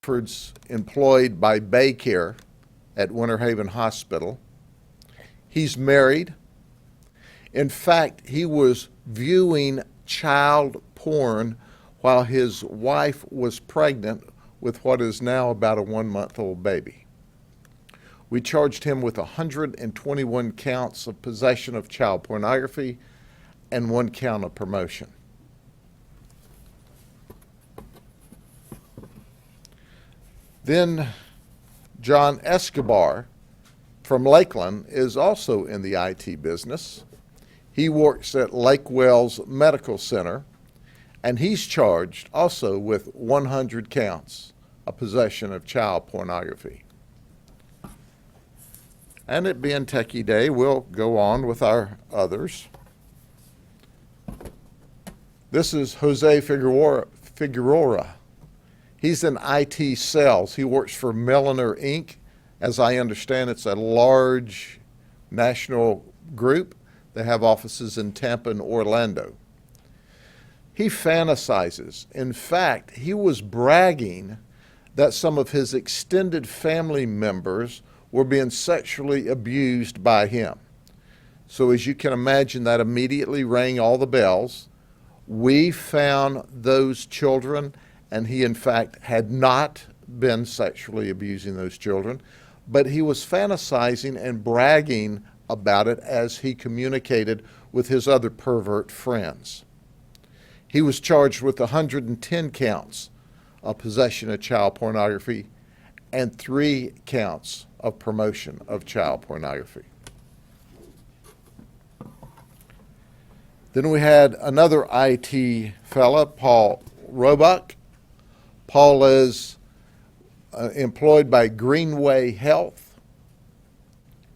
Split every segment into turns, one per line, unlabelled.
Rockford's employed by Baycare at Winter Haven Hospital. He's married. In fact, he was viewing child porn while his wife was pregnant with what is now about a 1-month-old baby. We charged him with 121 counts of possession of child pornography and 1 count of promotion. Then John Escobar from Lakeland is also in the IT business. He works at Lake Wells Medical Center, and he's charged also with 100 counts of possession of child pornography. And it being Techie Day, we'll go on with our others. This is Jose Figueroa. He's in IT sales. He works for Milliner Inc. As I understand, it's a large national group. They have offices in Tampa and Orlando. He fantasizes. In fact, he was bragging that some of his extended family members were being sexually abused by him. So as you can imagine, that immediately rang all the bells. We found those children, and he in fact had not been sexually abusing those children, but he was fantasizing and bragging about it as he communicated with his other pervert friends. He was charged with 110 counts of possession of child pornography and 3 counts of promotion of child pornography. Then we had another IT fella, Paul Roebuck. Paul is employed by Greenway Health.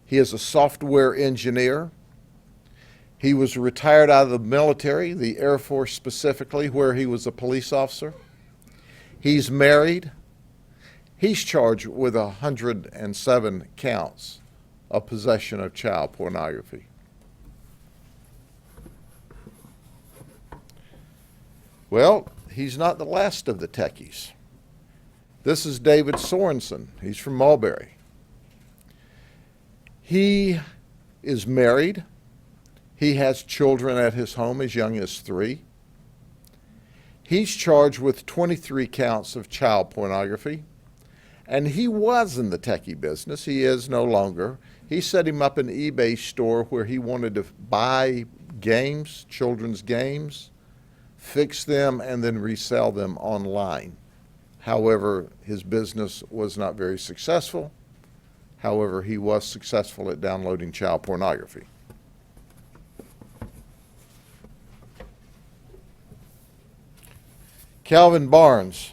He is a software engineer. He was retired out of the military, the Air Force specifically, where he was a police officer. He's married. He's charged with 107 counts of possession of child pornography. Well, he's not the last of the techies. This is David Sorensen. He's from Mulberry. He is married. He has children at his home as young as 3. He's charged with 23 counts of child pornography. And he was in the techie business. He is no longer. He set him up an eBay store where he wanted to buy games, children's games, fix them, and then resell them online. However, his business was not very successful. However, he was successful at downloading child pornography. Calvin Barnes.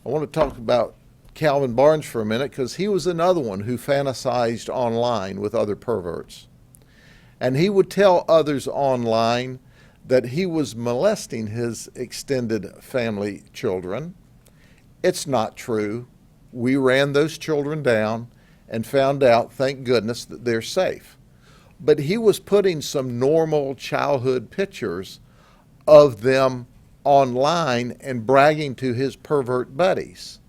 I want to talk about Calvin Barnes for a minute because he was another one who fantasized online with other perverts. And he would tell others online that he was molesting his extended family children. It's not true. We ran those children down and found out, thank goodness, that they're safe. But he was putting some normal childhood pictures of them online and bragging to his pervert buddies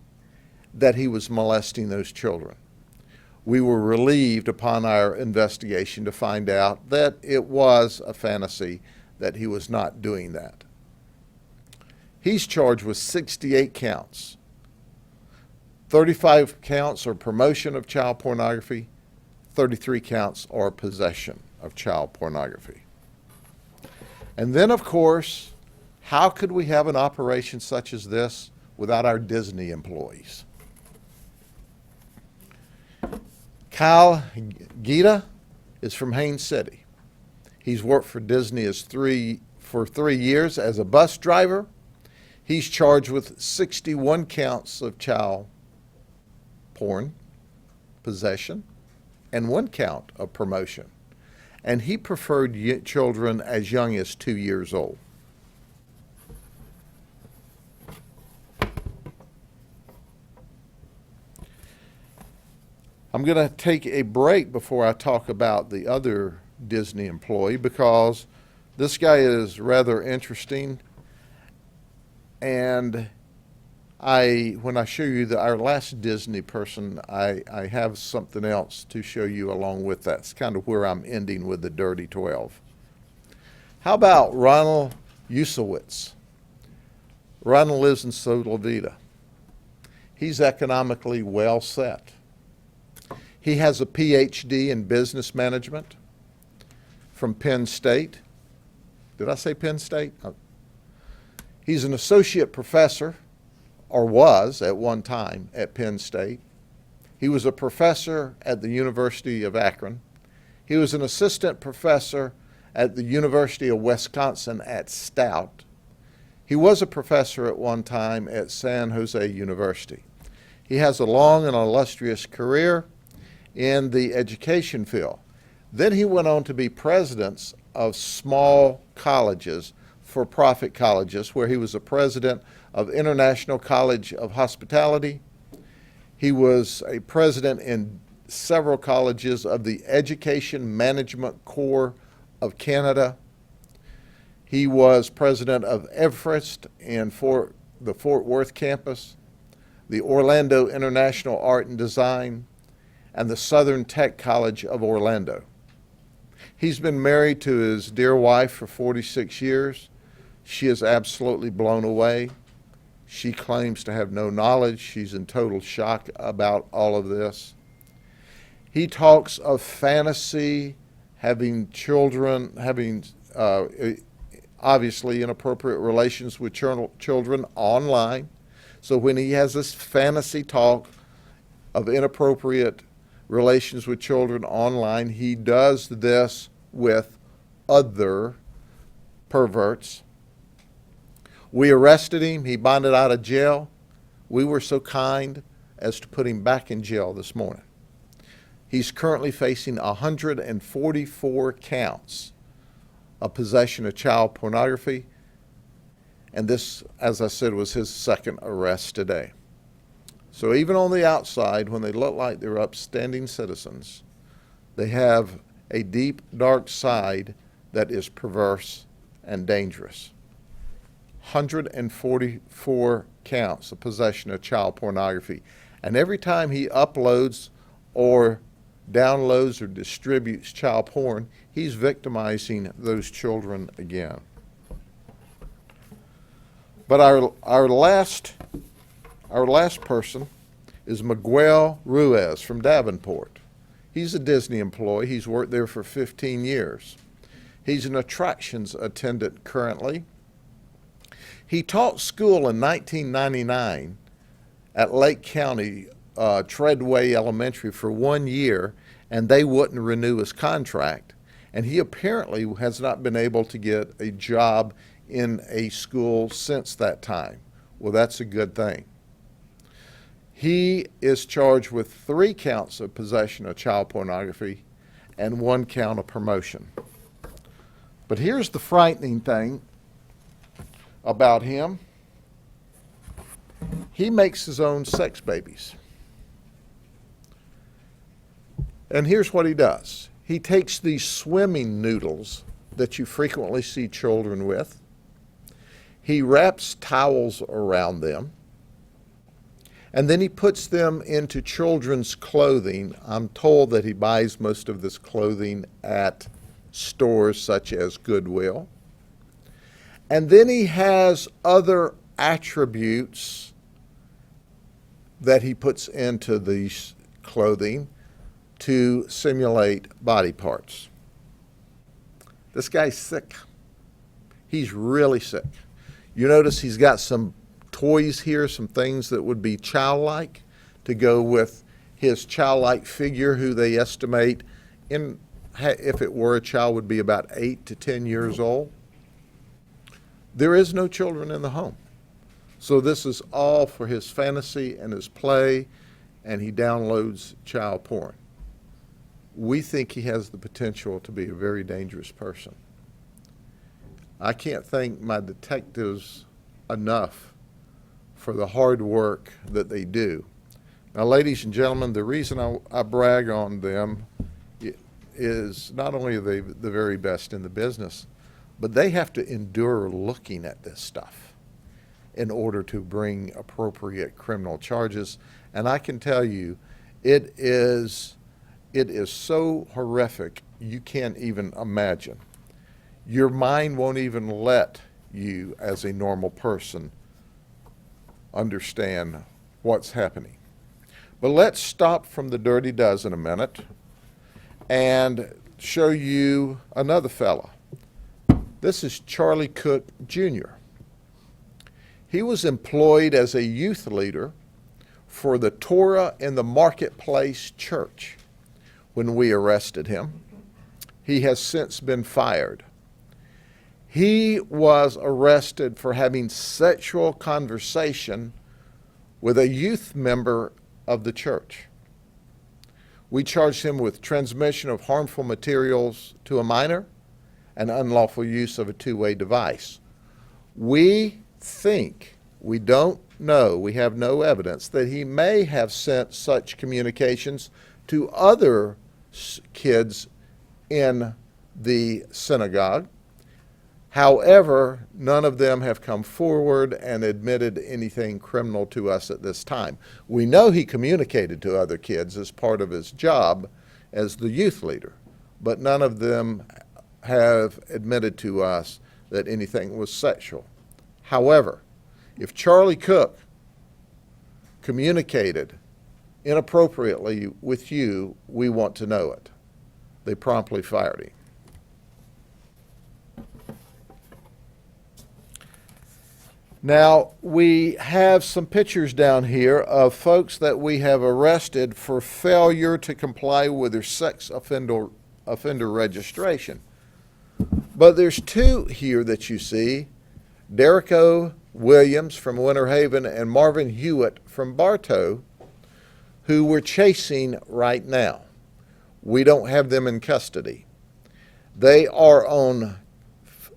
that he was molesting those children. We were relieved upon our investigation to find out that it was a fantasy, that he was not doing that. He's charged with 68 counts. 35 counts are promotion of child pornography, 33 counts are possession of child pornography. And then, of course, how could we have an operation such as this without our Disney employees? Kyle Gita is from Haines City. He's worked for Disney for 3 years as a bus driver. He's charged with 61 counts of child porn possession and 1 count of promotion. And he preferred children as young as 2 years old. I'm going to take a break before I talk about the other Disney employee because this guy is rather interesting, and When I show you our last Disney person, I have something else to show you along with that. It's kind of where I'm ending with the Dirty 12. How about Ronald Usowitz? Ronald lives in Solovita. He's economically well set. He has a PhD in business management from Penn State. Did I say Penn State? Oh. He's an associate professor, or was at one time, at Penn State. He was a professor at the University of Akron. He was an assistant professor at the University of Wisconsin at Stout. He was a professor at one time at San Jose University. He has a long and illustrious career in the education field. Then he went on to be president of small colleges, for-profit colleges, where he was a president of International College of Hospitality. He was a president in several colleges of the Education Management Corps of Canada. He was president of Everest and for the Fort Worth campus, the Orlando International Art and Design, and the Southern Tech College of Orlando. He's been married to his dear wife for 46 years. She is absolutely blown away. She claims to have no knowledge. She's in total shock about all of this. He talks of fantasy, having children, having obviously inappropriate relations with children online. So when he has this fantasy talk of inappropriate relations with children online, he does this with other perverts. We arrested him. He bonded out of jail. We were so kind as to put him back in jail this morning. He's currently facing 144 counts of possession of child pornography. And this, as I said, was his second arrest today. So even on the outside, when they look like they're upstanding citizens, they have a deep, dark side that is perverse and dangerous. 144 counts of possession of child pornography. And every time he uploads or downloads or distributes child porn, he's victimizing those children again. But our last person is Miguel Ruiz from Davenport. He's a Disney employee. He's worked there for 15 years. He's an attractions attendant currently. He taught school in 1999 at Lake County Treadway Elementary for 1 year, and they wouldn't renew his contract. And he apparently has not been able to get a job in a school since that time. Well, that's a good thing. He is charged with 3 counts of possession of child pornography and 1 count of promotion. But here's the frightening thing about him. He makes his own sex babies. And here's what he does. He takes these swimming noodles that you frequently see children with. He wraps towels around them, and then he puts them into children's clothing. I'm told that he buys most of this clothing at stores such as Goodwill. And then he has other attributes that he puts into these clothing to simulate body parts. This guy's sick. He's really sick. You notice he's got some toys here, some things that would be childlike to go with his childlike figure, who they estimate, if it were a child, would be about 8 to 10 years old. There is no children in the home. So this is all for his fantasy and his play, and he downloads child porn. We think he has the potential to be a very dangerous person. I can't thank my detectives enough for the hard work that they do. Now, ladies and gentlemen, the reason I brag on them is not only are they the very best in the business, but they have to endure looking at this stuff. in order to bring appropriate criminal charges. And I can tell you, it is so horrific you can't even imagine. Your mind won't even let you, as a normal person, understand what's happening. But let's stop from the Dirty Dozen a minute and show you another fella. This is Charlie Cook Jr. He was employed as a youth leader for the Torah in the Marketplace Church when we arrested him. He has since been fired. He was arrested for having sexual conversation with a youth member of the church. We charged him with transmission of harmful materials to a minor and unlawful use of a two-way device. We think, we don't know, we have no evidence that he may have sent such communications to other kids in the synagogue. However, none of them have come forward and admitted anything criminal to us at this time. We know he communicated to other kids as part of his job as the youth leader, but none of them have admitted to us that anything was sexual. However, if Charlie Cook communicated inappropriately with you, we want to know it. They promptly fired him. Now, we have some pictures down here of folks that we have arrested for failure to comply with their sex offender registration. But there's two here that you see, Derrico Williams from Winter Haven and Marvin Hewitt from Bartow, who we're chasing right now. We don't have them in custody. They are on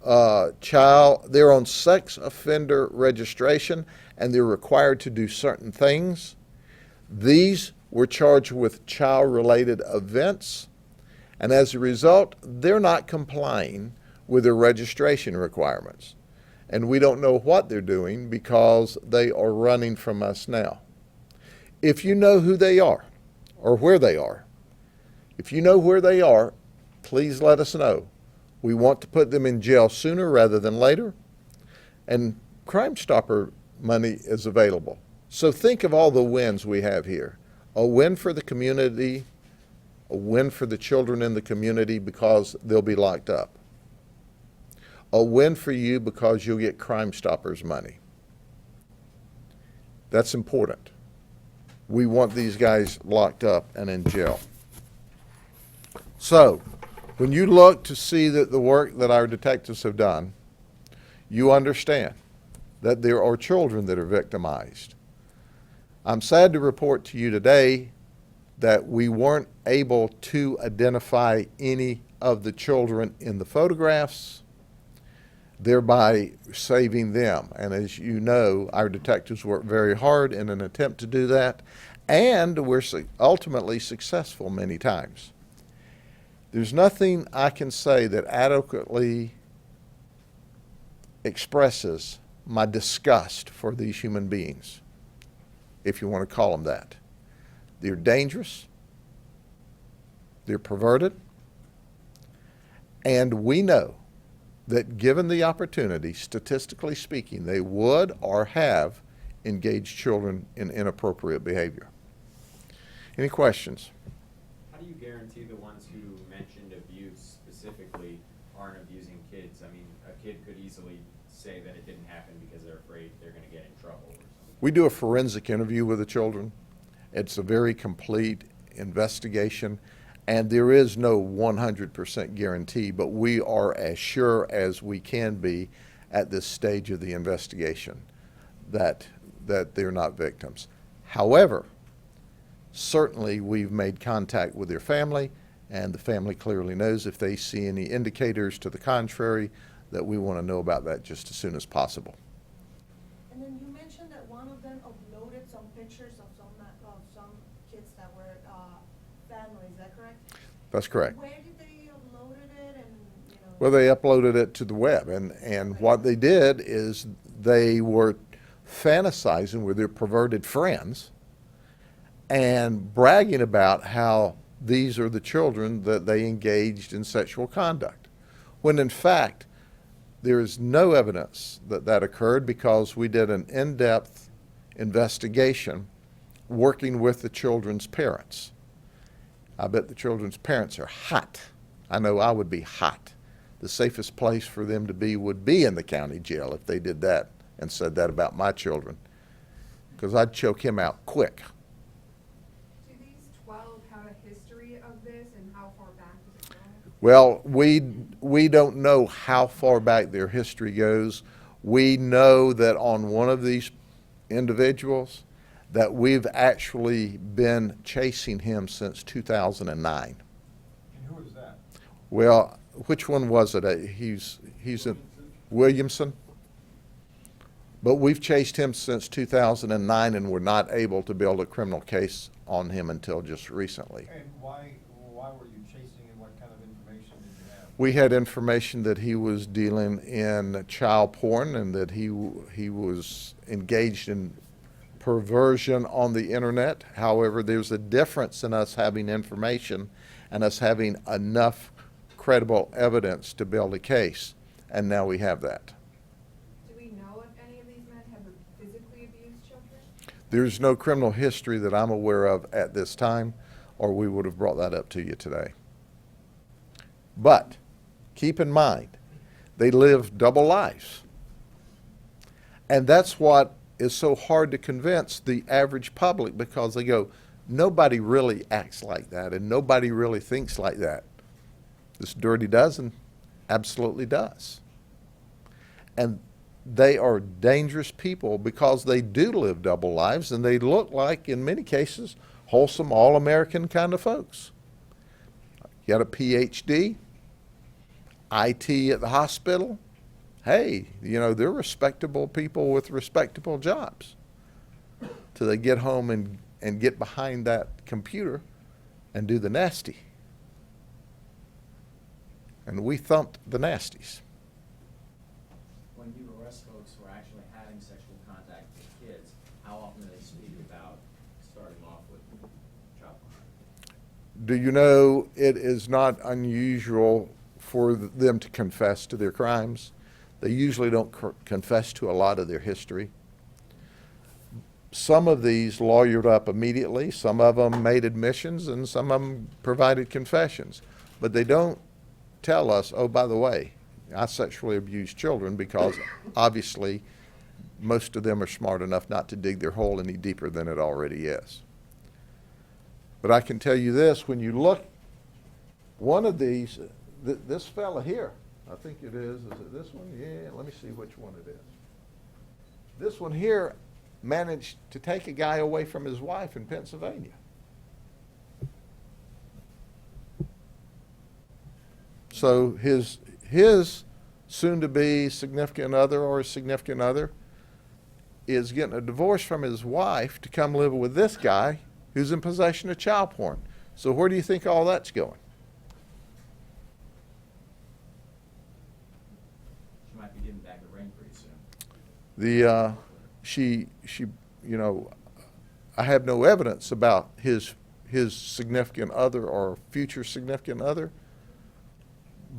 they're on sex offender registration, and they're required to do certain things. These were charged with child-related events, and as a result, they're not complying with their registration requirements. And we don't know what they're doing because they are running from us now. If you know who they are or where they are, if you know where they are, please let us know. We want to put them in jail sooner rather than later, and Crime Stopper money is available. So think of all the wins we have here. A win for the community, a win for the children in the community because they'll be locked up. A win for you because you'll get Crime Stoppers money. That's important. We want these guys locked up and in jail. So, when you look to see that the work that our detectives have done, you understand that there are children that are victimized. I'm sad to report to you today that we weren't able to identify any of the children in the photographs, thereby saving them. And as you know, our detectives work very hard in an attempt to do that, and we're ultimately successful many times. There's nothing I can say that adequately expresses my disgust for these human beings, if you want to call them that. They're dangerous, they're perverted, and we know that given the opportunity, statistically speaking, they would or have engaged children in inappropriate behavior. Any questions?
How do you guarantee the ones who mentioned abuse specifically aren't abusing kids? I mean, a kid could easily say that it didn't happen because they're afraid they're going to get in trouble or something.
We do a forensic interview with the children. It's a very complete investigation, and there is no 100% guarantee, but we are as sure as we can be at this stage of the investigation that they're not victims. However, certainly we've made contact with their family, and the family clearly knows if they see any indicators to the contrary that we want to know about that just as soon as possible.
And then you mentioned that one of them uploaded some pictures of some kids that were family. Is that correct?
That's correct.
Where did they upload it? And
well, they uploaded it to the web, and what they did is they were fantasizing with their perverted friends and bragging about how these are the children that they engaged in sexual conduct, when in fact there is no evidence that that occurred, because we did an in-depth investigation working with the children's parents. I bet the children's parents are hot. I know I would be hot. The safest place for them to be would be in the county jail if they did that and said that about my children, because I'd choke him out quick.
Do these 12 have a history of this, and how far back does it go?
Well, we don't know how far back their history goes. We know that on one of these individuals that we've actually been chasing him since 2009.
And who is that?
Well, which one was it? He's in Williamson. But we've chased him since 2009, and we're not able to build a criminal case on him until just recently.
And why were you chasing him? What kind of information did you have?
We had information that he was dealing in child porn and that he was engaged in perversion on the internet. However, there's a difference in us having information and us having enough credible evidence to build a case, and now we have that.
Do we know if any of these men have physically abused children?
There's no criminal history that I'm aware of at this time, or we would have brought that up to you today. But keep in mind, they live double lives. And that's what is so hard to convince the average public, because they go, nobody really acts like that and nobody really thinks like that. This Dirty Dozen absolutely does. And they are dangerous people because they do live double lives, and they look like, in many cases, wholesome, all-American kind of folks. You got a PhD, IT at the hospital. Hey, you know, they're respectable people with respectable jobs till they get home and get behind that computer and do the nasty. And we thumped the nasties.
When you arrest folks who are actually having sexual contact with kids, how often do they speak about starting off with child pornography?
Do you know it is not unusual for them to confess to their crimes? They usually don't confess to a lot of their history. Some of these lawyered up immediately. Some of them made admissions, and some of them provided confessions. But they don't tell us, oh, by the way, I sexually abused children, because obviously most of them are smart enough not to dig their hole any deeper than it already is. But I can tell you this, when you look, one of these, this fella here, I think it is it this one? Yeah, let me see which one it is. This one here managed to take a guy away from his wife in Pennsylvania. So his soon-to-be significant other or significant other is getting a divorce from his wife to come live with this guy who's in possession of child porn. So where do you think all that's going?
She might be getting back the ring pretty soon.
She, you know, I have no evidence about his significant other or future significant other,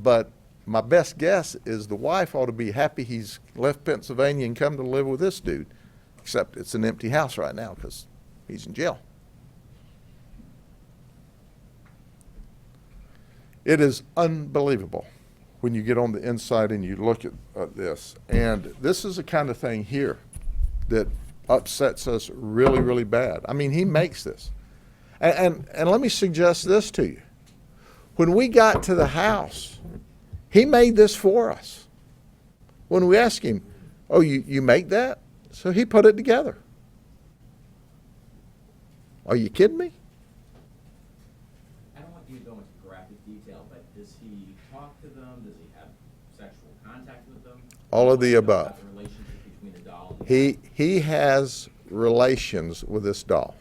but my best guess is the wife ought to be happy he's left Pennsylvania and come to live with this dude, except it's an empty house right now because he's in jail. It is unbelievable when you get on the inside and you look at this. And this is the kind of thing here that upsets us really, really bad. I mean, he makes this. And let me suggest this to you. When we got to the house, he made this for us. When we asked him, oh, you make that? So he put it together. Are you kidding me?
I don't want you to go into graphic detail, but does he talk to them? Does he have sexual contact with them?
All of the above.
About the relationship between the doll and the
He has relations with this doll.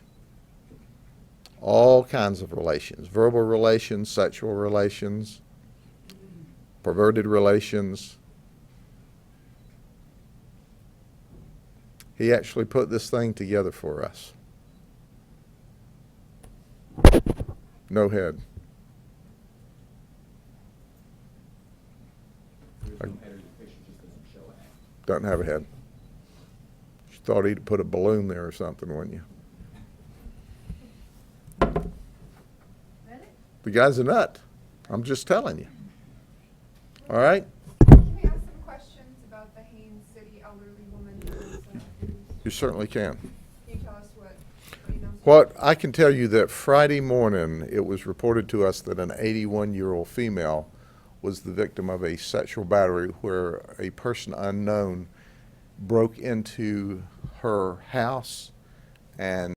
All kinds of relations. Verbal relations, sexual relations, perverted relations. He actually put this thing together for us. No head.
There's no header, the picture just doesn't show a head.
Doesn't have a head. You thought he'd put a balloon there or something, wouldn't you?
Really?
The guy's a nut. I'm just telling you. All right?
Can we ask some questions about the Haines City elderly woman who was abused?
You certainly can.
Can you tell us what you know?
What I can tell you that Friday morning, it was reported to us that an 81-year-old female was the victim of a sexual battery where a person unknown broke into her house and